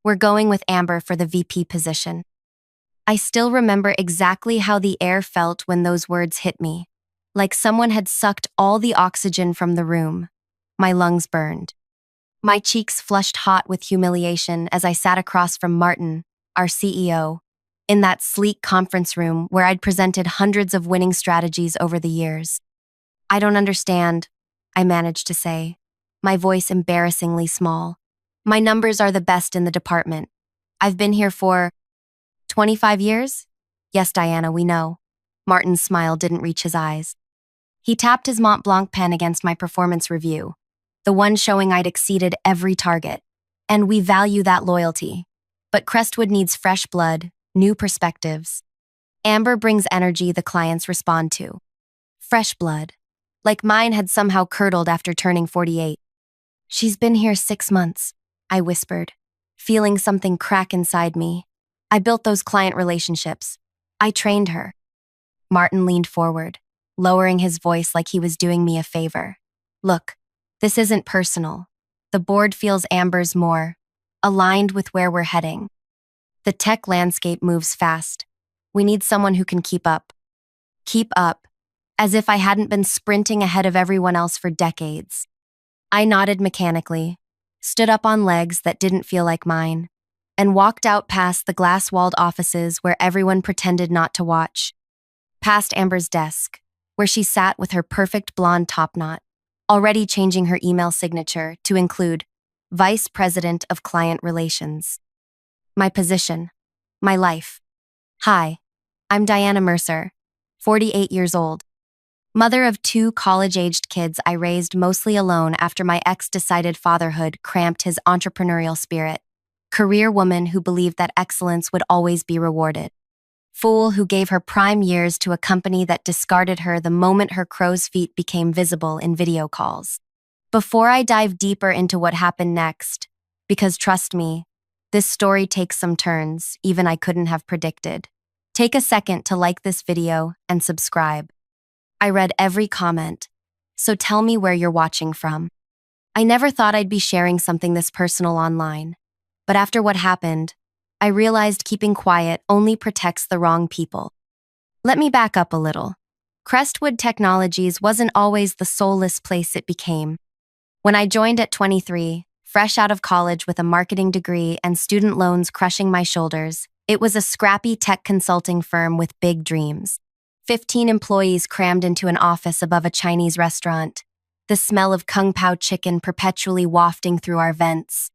We're going with Amber for the VP position. I still remember exactly how the air felt when those words hit me, like someone had sucked all the oxygen from the room. My lungs burned. My cheeks flushed hot with humiliation as I sat across from Martin, our CEO, in that sleek conference room where I'd presented hundreds of winning strategies over the years. "I don't understand," I managed to say, my voice embarrassingly small. "My numbers are the best in the department. I've been here for 25 years? Yes, Diana, we know." Martin's smile didn't reach his eyes. He tapped his Mont Blanc pen against my performance review, the one showing I'd exceeded every target. "And we value that loyalty. But Crestwood needs fresh blood, new perspectives. Amber brings energy the clients respond to. Fresh blood. Like mine had somehow curdled after turning 48. "She's been here 6 months," I whispered, feeling something crack inside me. "I built those client relationships. I trained her." Martin leaned forward, lowering his voice like he was doing me a favor. "Look, this isn't personal. The board feels Amber's more aligned with where we're heading. The tech landscape moves fast. We need someone who can keep up." Keep up, as if I hadn't been sprinting ahead of everyone else for decades. I nodded mechanically, stood up on legs that didn't feel like mine, and walked out past the glass-walled offices where everyone pretended not to watch. Past Amber's desk, where she sat with her perfect blonde topknot, already changing her email signature to include Vice President of Client Relations. My position. My life. "Hi, I'm Diana Mercer, 48 years old. Mother of 2 college-aged kids I raised mostly alone after my ex decided fatherhood cramped his entrepreneurial spirit. Career woman who believed that excellence would always be rewarded. Fool who gave her prime years to a company that discarded her the moment her crow's feet became visible in video calls." Before I dive deeper into what happened next, because trust me, this story takes some turns even I couldn't have predicted, take a second to like this video and subscribe. I read every comment, so tell me where you're watching from. I never thought I'd be sharing something this personal online, but after what happened, I realized keeping quiet only protects the wrong people. Let me back up a little. Crestwood Technologies wasn't always the soulless place it became. When I joined at 23, fresh out of college with a marketing degree and student loans crushing my shoulders, it was a scrappy tech consulting firm with big dreams. 15 employees crammed into an office above a Chinese restaurant, the smell of kung pao chicken perpetually wafting through our vents.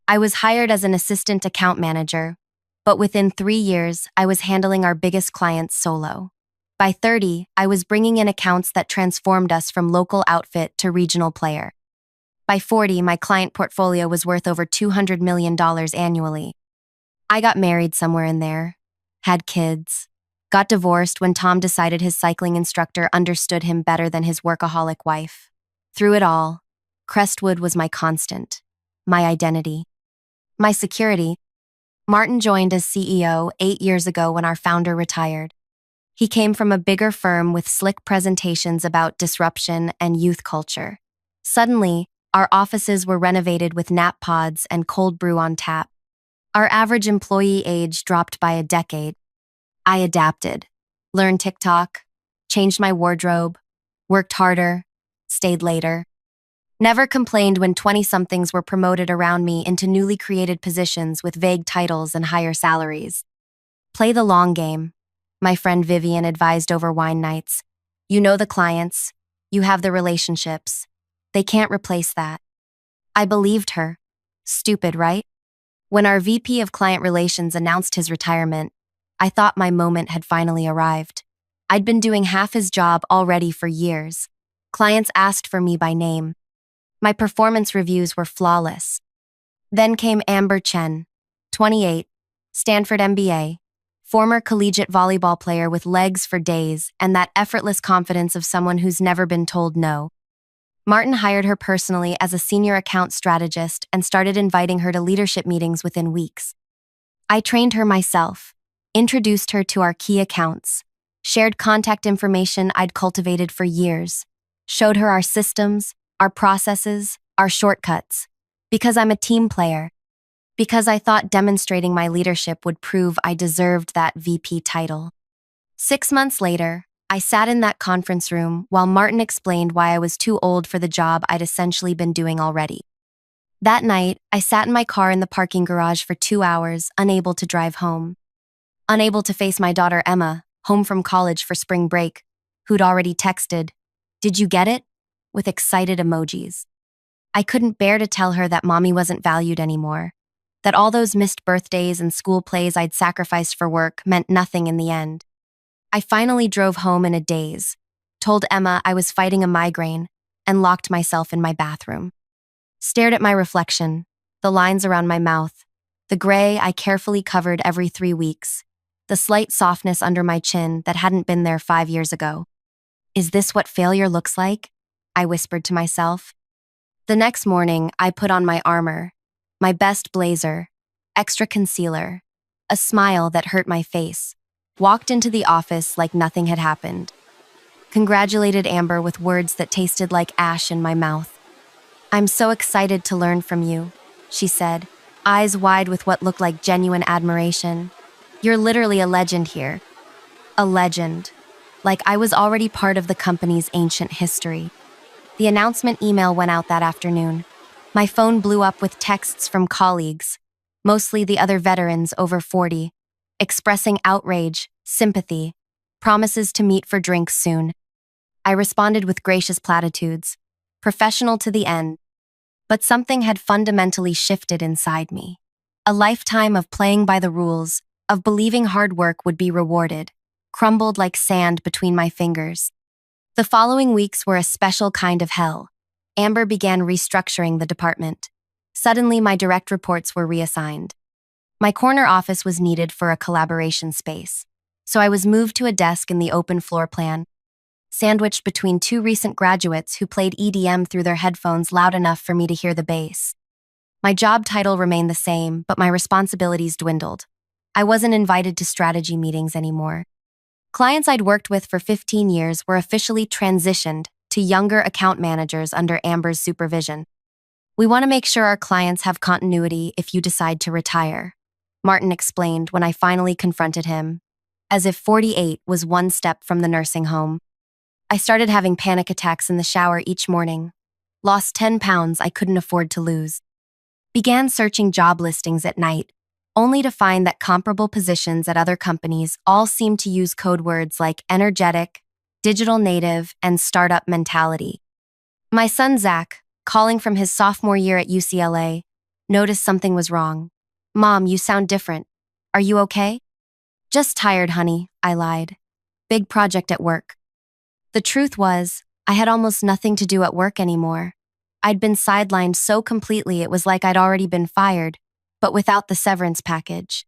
I was hired as an assistant account manager, but within 3 years, I was handling our biggest clients solo. By 30, I was bringing in accounts that transformed us from local outfit to regional player. By 40, my client portfolio was worth over $200 million annually. I got married somewhere in there, had kids, got divorced when Tom decided his cycling instructor understood him better than his workaholic wife. Through it all, Crestwood was my constant, my identity, my security. Martin joined as CEO 8 years ago when our founder retired. He came from a bigger firm with slick presentations about disruption and youth culture. Suddenly, our offices were renovated with nap pods and cold brew on tap. Our average employee age dropped by a decade. I adapted, learned TikTok, changed my wardrobe, worked harder, stayed later. Never complained when 20-somethings were promoted around me into newly created positions with vague titles and higher salaries. "Play the long game," my friend Vivian advised over wine nights. "You know the clients, you have the relationships. They can't replace that." I believed her. Stupid, right? When our VP of Client Relations announced his retirement, I thought my moment had finally arrived. I'd been doing half his job already for years. Clients asked for me by name. My performance reviews were flawless. Then came Amber Chen, 28, Stanford MBA, former collegiate volleyball player with legs for days and that effortless confidence of someone who's never been told no. Martin hired her personally as a senior account strategist and started inviting her to leadership meetings within weeks. I trained her myself, introduced her to our key accounts, shared contact information I'd cultivated for years, showed her our systems, our processes, our shortcuts. Because I'm a team player. because I thought demonstrating my leadership would prove I deserved that VP title. 6 months later, I sat in that conference room while Martin explained why I was too old for the job I'd essentially been doing already. That night, I sat in my car in the parking garage for 2 hours, unable to drive home. Unable to face my daughter Emma, home from college for spring break, who'd already texted, "Did you get it?" with excited emojis. I couldn't bear to tell her that mommy wasn't valued anymore, that all those missed birthdays and school plays I'd sacrificed for work meant nothing in the end. I finally drove home in a daze, told Emma I was fighting a migraine, and locked myself in my bathroom. Stared at my reflection, the lines around my mouth, the gray I carefully covered every 3 weeks, the slight softness under my chin that hadn't been there 5 years ago. Is this what failure looks like? I whispered to myself. The next morning, I put on my armor, my best blazer, extra concealer, a smile that hurt my face, walked into the office like nothing had happened. Congratulated Amber with words that tasted like ash in my mouth. "I'm so excited to learn from you," she said, eyes wide with what looked like genuine admiration. "You're literally a legend here." A legend. Like I was already part of the company's ancient history. The announcement email went out that afternoon. My phone blew up with texts from colleagues, mostly the other veterans over 40, expressing outrage, sympathy, promises to meet for drinks soon. I responded with gracious platitudes, professional to the end. But something had fundamentally shifted inside me. A lifetime of playing by the rules, of believing hard work would be rewarded, crumbled like sand between my fingers. The following weeks were a special kind of hell. Amber began restructuring the department. Suddenly, my direct reports were reassigned. My corner office was needed for a collaboration space, so I was moved to a desk in the open floor plan, sandwiched between two recent graduates who played EDM through their headphones loud enough for me to hear the bass. My job title remained the same, but my responsibilities dwindled. I wasn't invited to strategy meetings anymore. Clients I'd worked with for 15 years were officially transitioned to younger account managers under Amber's supervision. "We want to make sure our clients have continuity if you decide to retire," Martin explained when I finally confronted him, as if 48 was one step from the nursing home. I started having panic attacks in the shower each morning, lost 10 pounds I couldn't afford to lose, began searching job listings at night, only to find that comparable positions at other companies all seemed to use code words like energetic, digital native, and startup mentality. My son Zach, calling from his sophomore year at UCLA, noticed something was wrong. "Mom, you sound different. Are you okay?" "Just tired, honey," I lied. "Big project at work." The truth was, I had almost nothing to do at work anymore. I'd been sidelined so completely it was like I'd already been fired, but without the severance package.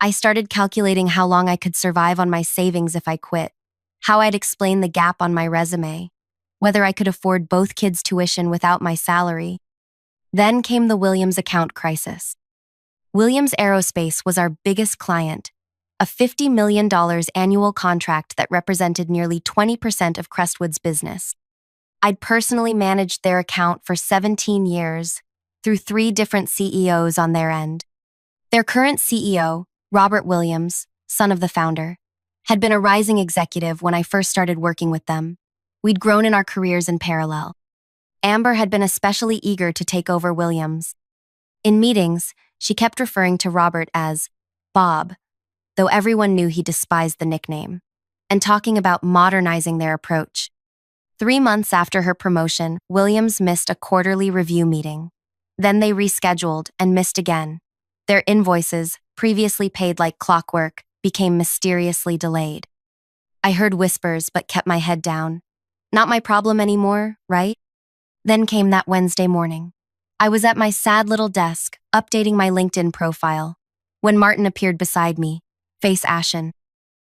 I started calculating how long I could survive on my savings if I quit, how I'd explain the gap on my resume, whether I could afford both kids' tuition without my salary. Then came the Williams account crisis. Williams Aerospace was our biggest client, a $50 million annual contract that represented nearly 20% of Crestwood's business. I'd personally managed their account for 17 years, through 3 different CEOs on their end. Their current CEO, Robert Williams, son of the founder, had been a rising executive when I first started working with them. We'd grown in our careers in parallel. Amber had been especially eager to take over Williams. In meetings, she kept referring to Robert as Bob, though everyone knew he despised the nickname, and talking about modernizing their approach. 3 months after her promotion, Williams missed a quarterly review meeting. Then they rescheduled and missed again. Their invoices, previously paid like clockwork, became mysteriously delayed. I heard whispers but kept my head down. Not my problem anymore, right? Then came that Wednesday morning. I was at my sad little desk, updating my LinkedIn profile, when Martin appeared beside me, face ashen.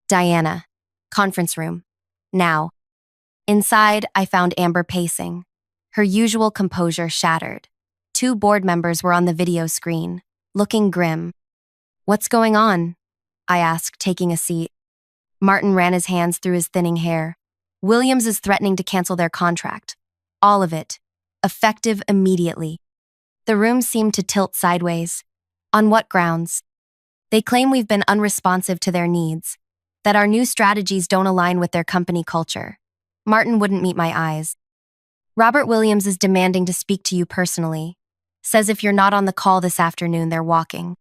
"Diana, conference room. Now." Inside, I found Amber pacing, her usual composure shattered. 2 board members were on the video screen, looking grim. "What's going on?" I asked, taking a seat. Martin ran his hands through his thinning hair. "Williams is threatening to cancel their contract. All of it. Effective immediately." The room seemed to tilt sideways. On what grounds? They claim we've been unresponsive to their needs, that our new strategies don't align with their company culture. Martin wouldn't meet my eyes. Robert Williams is demanding to speak to you personally. Says if you're not on the call this afternoon, they're walking.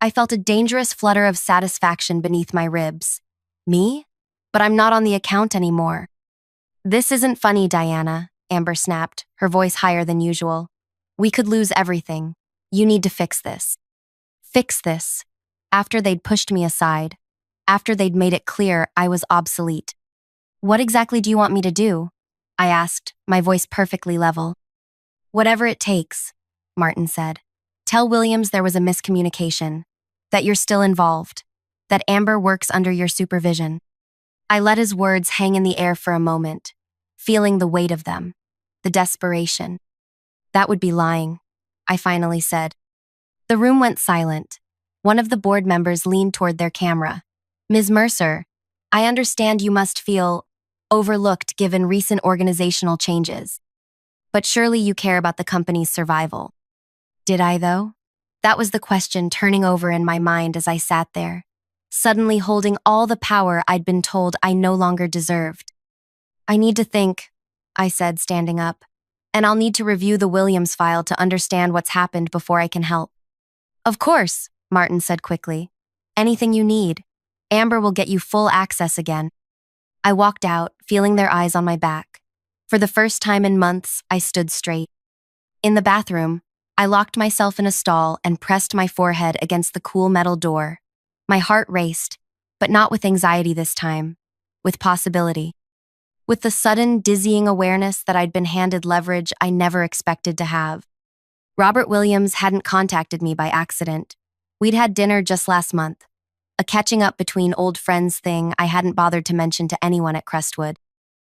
I felt a dangerous flutter of satisfaction beneath my ribs. Me? But I'm not on the account anymore. This isn't funny, Diana, Amber snapped, her voice higher than usual. We could lose everything. You need to fix this. Fix this. After they'd pushed me aside. After they'd made it clear I was obsolete. What exactly do you want me to do? I asked, my voice perfectly level. Whatever it takes, Martin said. Tell Williams there was a miscommunication, that you're still involved, that Amber works under your supervision. I let his words hang in the air for a moment, feeling the weight of them, the desperation. That would be lying, I finally said. The room went silent. One of the board members leaned toward their camera. Ms. Mercer, I understand you must feel overlooked given recent organizational changes. But surely you care about the company's survival. Did I, though? That was the question turning over in my mind as I sat there, suddenly holding all the power I'd been told I no longer deserved. I need to think, I said, standing up, and I'll need to review the Williams file to understand what's happened before I can help. Of course, Martin said quickly. Anything you need. Amber will get you full access again. I walked out, feeling their eyes on my back. For the first time in months, I stood straight. In the bathroom, I locked myself in a stall and pressed my forehead against the cool metal door. My heart raced, but not with anxiety this time, with possibility. With the sudden, dizzying awareness that I'd been handed leverage I never expected to have. Robert Williams hadn't contacted me by accident. We'd had dinner just last month. A catching up between old friends thing I hadn't bothered to mention to anyone at Crestwood.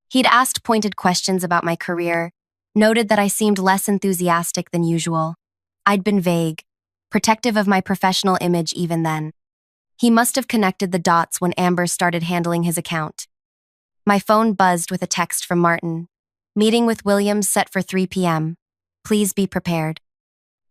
He'd asked pointed questions about my career, noted that I seemed less enthusiastic than usual. I'd been vague, protective of my professional image even then. He must have connected the dots when Amber started handling his account. My phone buzzed with a text from Martin. Meeting with Williams set for 3 p.m. Please be prepared.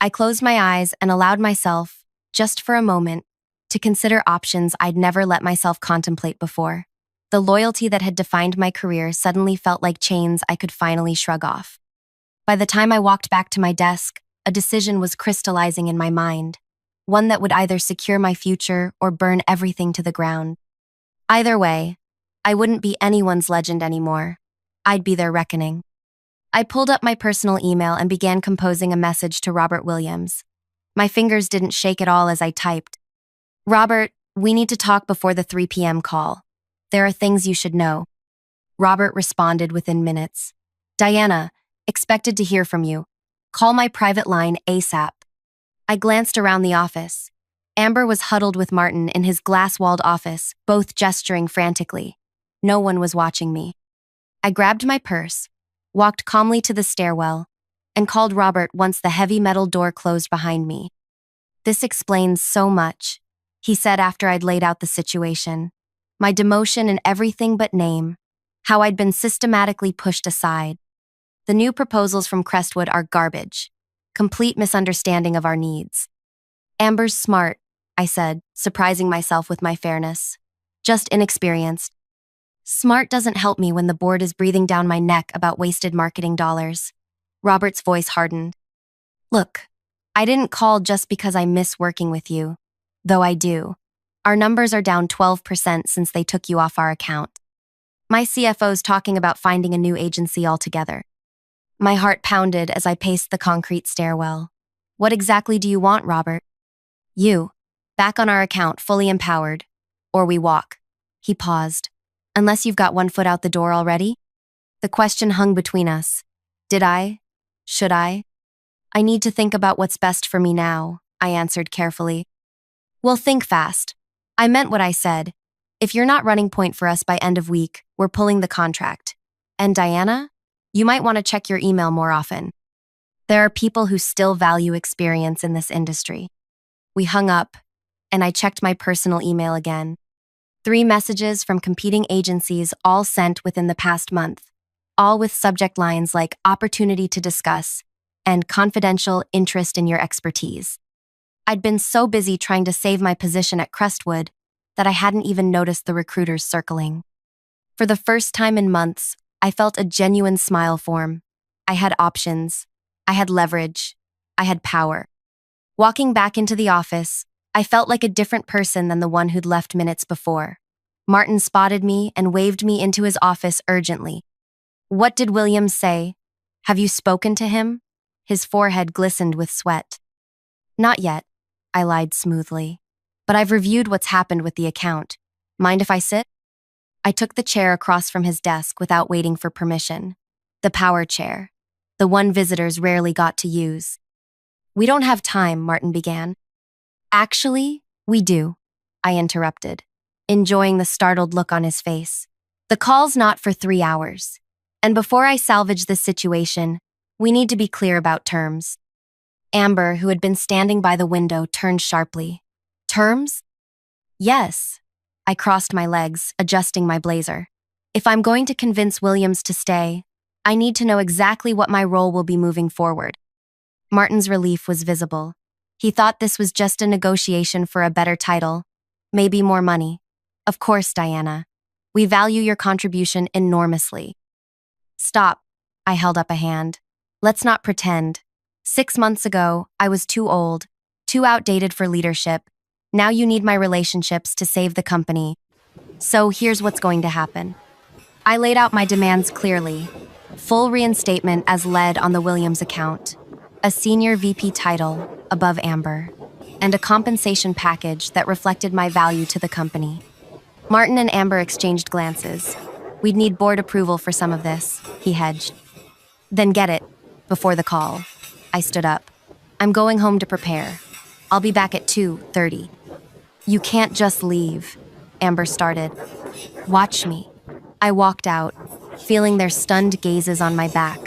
I closed my eyes and allowed myself, just for a moment, to consider options I'd never let myself contemplate before. The loyalty that had defined my career suddenly felt like chains I could finally shrug off. By the time I walked back to my desk, a decision was crystallizing in my mind, one that would either secure my future or burn everything to the ground. Either way, I wouldn't be anyone's legend anymore. I'd be their reckoning. I pulled up my personal email and began composing a message to Robert Williams. My fingers didn't shake at all as I typed. Robert, we need to talk before the 3 p.m. call. There are things you should know. Robert responded within minutes. Diana, expected to hear from you. Call my private line ASAP. I glanced around the office. Amber was huddled with Martin in his glass-walled office, both gesturing frantically. No one was watching me. I grabbed my purse, walked calmly to the stairwell, and called Robert once the heavy metal door closed behind me. This explains so much, he said after I'd laid out the situation. My demotion in everything but name, how I'd been systematically pushed aside. The new proposals from Crestwood are garbage, complete misunderstanding of our needs. Amber's smart, I said, surprising myself with my fairness. Just inexperienced. Smart doesn't help me when the board is breathing down my neck about wasted marketing dollars. Robert's voice hardened. Look, I didn't call just because I miss working with you, though I do. Our numbers are down 12% since they took you off our account. My CFO's talking about finding a new agency altogether. My heart pounded as I paced the concrete stairwell. What exactly do you want, Robert? You. Back on our account, fully empowered. Or we walk. He paused. Unless you've got one foot out the door already? The question hung between us. Did I? Should I? I need to think about what's best for me now, I answered carefully. Well, think fast. I meant what I said. If you're not running point for us by end of week, we're pulling the contract. And Diana? You might want to check your email more often. There are people who still value experience in this industry. We hung up, and I checked my personal email again. 3 messages from competing agencies all sent within the past month, all with subject lines like opportunity to discuss and confidential interest in your expertise. I'd been so busy trying to save my position at Crestwood that I hadn't even noticed the recruiters circling. For the first time in months, I felt a genuine smile form. I had options. I had leverage. I had power. Walking back into the office, I felt like a different person than the one who'd left minutes before. Martin spotted me and waved me into his office urgently. "What did Williams say? Have you spoken to him?" His forehead glistened with sweat. "Not yet," I lied smoothly. "But I've reviewed what's happened with the account. Mind if I sit?" I took the chair across from his desk without waiting for permission. The power chair. The one visitors rarely got to use. "We don't have time," Martin began. "Actually, we do," I interrupted, enjoying the startled look on his face. "The call's not for 3 hours. And before I salvage this situation, we need to be clear about terms." Amber, who had been standing by the window, turned sharply. "Terms?" "Yes." I crossed my legs, adjusting my blazer. "If I'm going to convince Williams to stay, I need to know exactly what my role will be moving forward." Martin's relief was visible. He thought this was just a negotiation for a better title, maybe more money. "Of course, Diana. We value your contribution enormously." "Stop." I held up a hand. "Let's not pretend. 6 months ago, I was too old, too outdated for leadership. Now you need my relationships to save the company. So here's what's going to happen." I laid out my demands clearly. Full reinstatement as lead on the Williams account, a senior VP title above Amber, and a compensation package that reflected my value to the company. Martin and Amber exchanged glances. "We'd need board approval for some of this," he hedged. "Then get it, before the call." I stood up. "I'm going home to prepare. I'll be back at 2:30. "You can't just leave," Amber started. "Watch me." I walked out, feeling their stunned gazes on my back.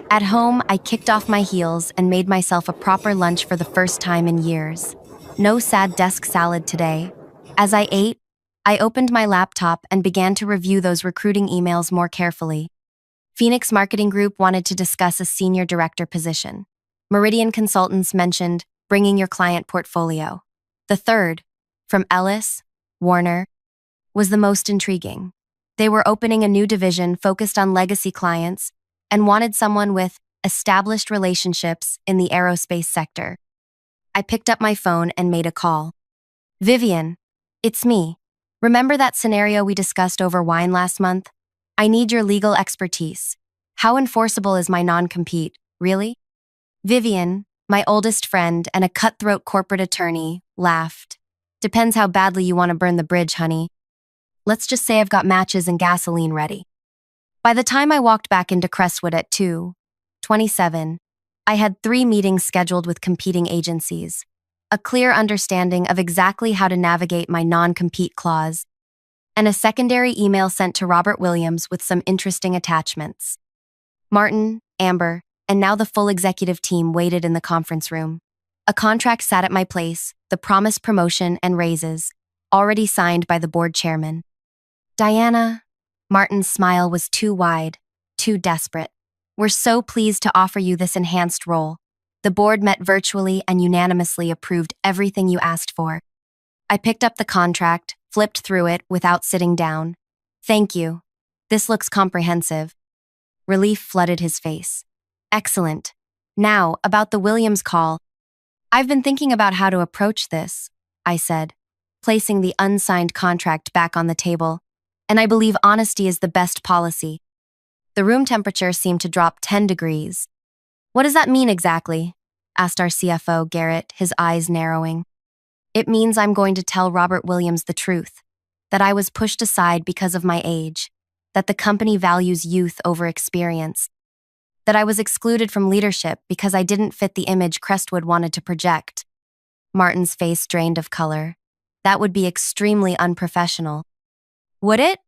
At home, I kicked off my heels and made myself a proper lunch for the first time in years. No sad desk salad today. As I ate, I opened my laptop and began to review those recruiting emails more carefully. Phoenix Marketing Group wanted to discuss a senior director position. Meridian Consultants mentioned bringing your client portfolio. The third, from Ellis, Warner, was the most intriguing. They were opening a new division focused on legacy clients and wanted someone with established relationships in the aerospace sector. I picked up my phone and made a call. "Vivian, it's me. Remember that scenario we discussed over wine last month? I need your legal expertise. How enforceable is my non-compete, really?" Vivian, my oldest friend and a cutthroat corporate attorney, laughed. "Depends how badly you want to burn the bridge, honey. Let's just say I've got matches and gasoline ready." By the time I walked back into Crestwood at 2:27, I had 3 meetings scheduled with competing agencies, a clear understanding of exactly how to navigate my non-compete clause, and a secondary email sent to Robert Williams with some interesting attachments. Martin, Amber, and now the full executive team waited in the conference room. A contract sat at my place, the promised promotion and raises, already signed by the board chairman. "Diana," Martin's smile was too wide, too desperate. "We're so pleased to offer you this enhanced role. The board met virtually and unanimously approved everything you asked for." I picked up the contract, flipped through it without sitting down. "Thank you. This looks comprehensive." Relief flooded his face. "Excellent. Now, about the Williams call. I've been thinking about how to approach this," I said, placing the unsigned contract back on the table. "And I believe honesty is the best policy." The room temperature seemed to drop 10 degrees. "What does that mean exactly?" asked our CFO, Garrett, his eyes narrowing. "It means I'm going to tell Robert Williams the truth, that I was pushed aside because of my age, that the company values youth over experience, that I was excluded from leadership because I didn't fit the image Crestwood wanted to project." Martin's face drained of color. "That would be extremely unprofessional." "Would it?"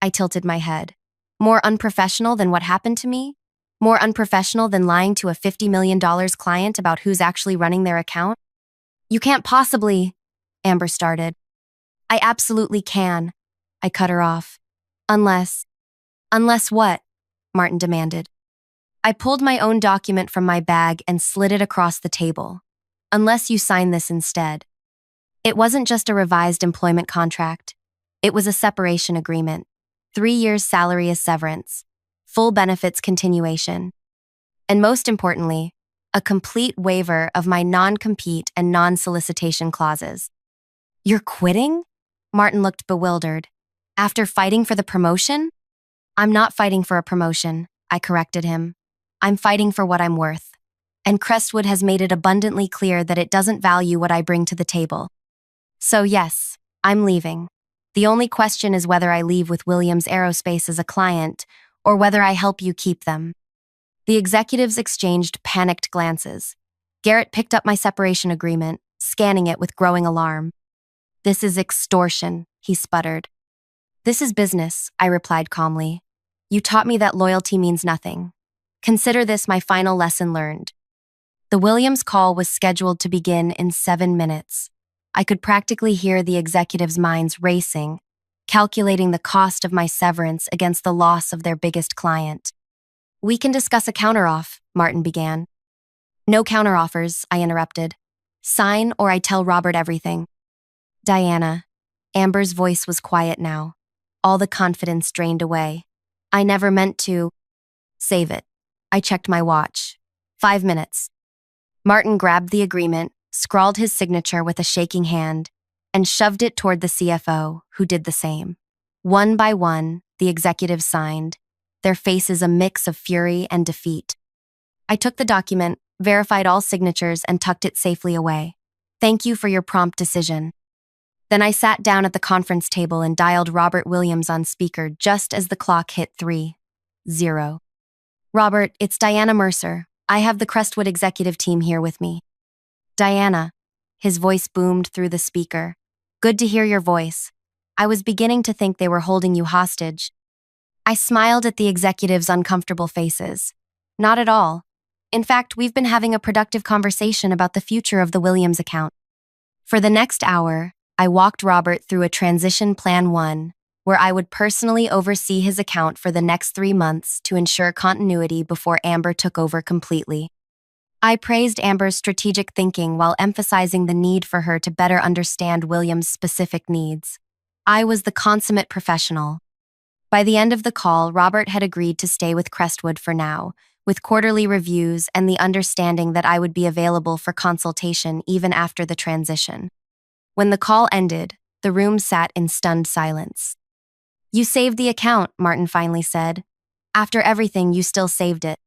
I tilted my head. "More unprofessional than what happened to me? More unprofessional than lying to a $50 million client about who's actually running their account?" "You can't possibly," Amber started. "I absolutely can," I cut her off. Unless what?" Martin demanded. I pulled my own document from my bag and slid it across the table. unless you sign this instead. It wasn't just a revised employment contract. It was a separation agreement. 3 years salary as severance. Full benefits continuation. And most importantly, a complete waiver of my non-compete and non-solicitation clauses. You're quitting? Martin looked bewildered. After fighting for the promotion? I'm not fighting for a promotion, I corrected him. I'm fighting for what I'm worth. And Crestwood has made it abundantly clear that it doesn't value what I bring to the table. So yes, I'm leaving. The only question is whether I leave with Williams Aerospace as a client or whether I help you keep them. The executives exchanged panicked glances. Garrett picked up my separation agreement, scanning it with growing alarm. This is extortion, he sputtered. This is business, I replied calmly. You taught me that loyalty means nothing. Consider this my final lesson learned. The Williams call was scheduled to begin in 7 minutes. I could practically hear the executives' minds racing, calculating the cost of my severance against the loss of their biggest client. We can discuss a counteroff, Martin began. No counteroffers, I interrupted. Sign or I tell Robert everything. Diana. Amber's voice was quiet now. All the confidence drained away. I never meant to. Save it. I checked my watch. 5 minutes. Martin grabbed the agreement, scrawled his signature with a shaking hand, and shoved it toward the CFO, who did the same. One by one, the executives signed, their faces a mix of fury and defeat. I took the document, verified all signatures, and tucked it safely away. Thank you for your prompt decision. Then I sat down at the conference table and dialed Robert Williams on speaker just as the clock hit 3:0. Robert, it's Diana Mercer. I have the Crestwood executive team here with me. Diana. His voice boomed through the speaker. Good to hear your voice. I was beginning to think they were holding you hostage. I smiled at the executives' uncomfortable faces. Not at all. In fact, we've been having a productive conversation about the future of the Williams account. For the next hour, I walked Robert through a transition plan 1, where I would personally oversee his account for the next 3 months to ensure continuity before Amber took over completely. I praised Amber's strategic thinking while emphasizing the need for her to better understand Williams' specific needs. I was the consummate professional. By the end of the call, Robert had agreed to stay with Crestwood for now, with quarterly reviews and the understanding that I would be available for consultation even after the transition. When the call ended, the room sat in stunned silence. You saved the account, Martin finally said. After everything, you still saved it.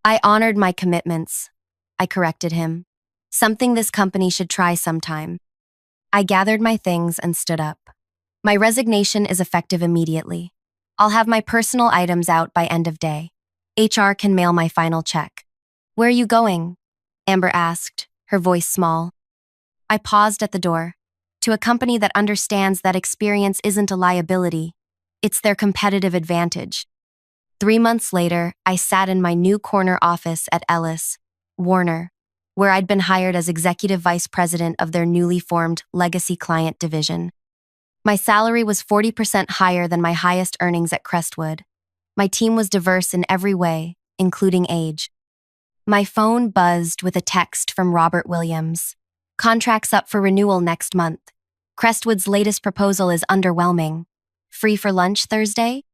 I honored my commitments, I corrected him. Something this company should try sometime. I gathered my things and stood up. My resignation is effective immediately. I'll have my personal items out by end of day. HR can mail my final check. Where are you going? Amber asked, her voice small. I paused at the door. To a company that understands that experience isn't a liability, it's their competitive advantage. 3 months later, I sat in my new corner office at Ellis, Warner, where I'd been hired as executive vice president of their newly formed legacy client division. My salary was 40% higher than my highest earnings at Crestwood. My team was diverse in every way, including age. My phone buzzed with a text from Robert Williams. Contracts up for renewal next month. Crestwood's latest proposal is underwhelming. Free for lunch Thursday?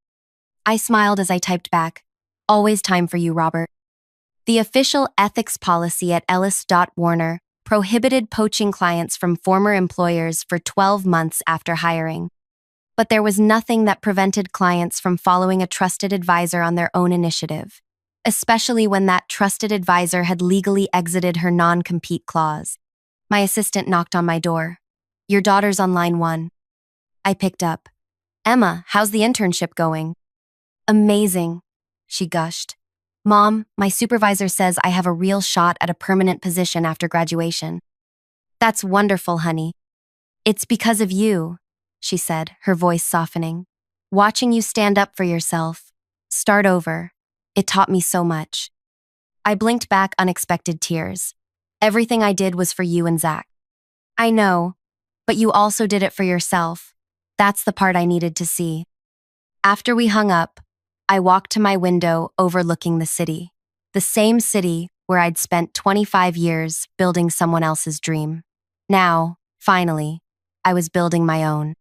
I smiled as I typed back. Always time for you, Robert. The official ethics policy at Ellis.Warner prohibited poaching clients from former employers for 12 months after hiring. But there was nothing that prevented clients from following a trusted advisor on their own initiative, especially when that trusted advisor had legally exited her non-compete clause. My assistant knocked on my door. Your daughter's on line 1. I picked up. Emma, how's the internship going? Amazing, she gushed. Mom, my supervisor says I have a real shot at a permanent position after graduation. That's wonderful, honey. It's because of you, she said, her voice softening. Watching you stand up for yourself, start over, it taught me so much. I blinked back unexpected tears. Everything I did was for you and Zach. I know, but you also did it for yourself. That's the part I needed to see. After we hung up, I walked to my window overlooking the city where I'd spent 25 years building someone else's dream. Now, finally, I was building my own.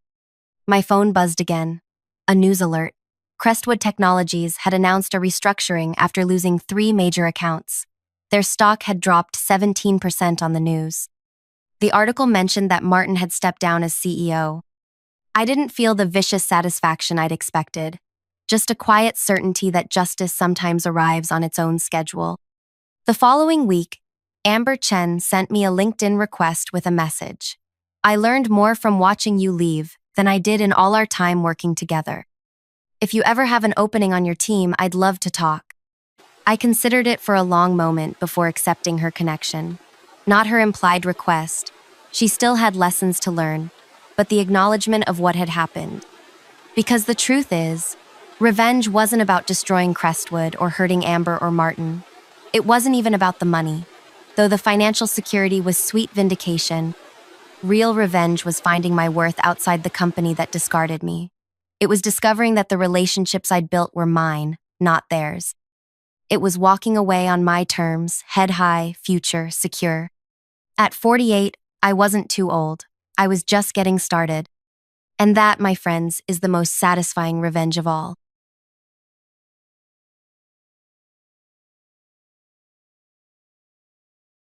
My phone buzzed again. A news alert. Crestwood Technologies had announced a restructuring after losing 3 major accounts. Their stock had dropped 17% on the news. The article mentioned that Martin had stepped down as CEO. I didn't feel the vicious satisfaction I'd expected, just a quiet certainty that justice sometimes arrives on its own schedule. The following week, Amber Chen sent me a LinkedIn request with a message. I learned more from watching you leave than I did in all our time working together. If you ever have an opening on your team, I'd love to talk. I considered it for a long moment before accepting her connection. Not her implied request. She still had lessons to learn, but the acknowledgement of what had happened. Because the truth is, revenge wasn't about destroying Crestwood or hurting Amber or Martin. It wasn't even about the money. Though the financial security was sweet vindication, real revenge was finding my worth outside the company that discarded me. It was discovering that the relationships I'd built were mine, not theirs. It was walking away on my terms, head high, future, secure. At 48, I wasn't too old. I was just getting started. And that, my friends, is the most satisfying revenge of all.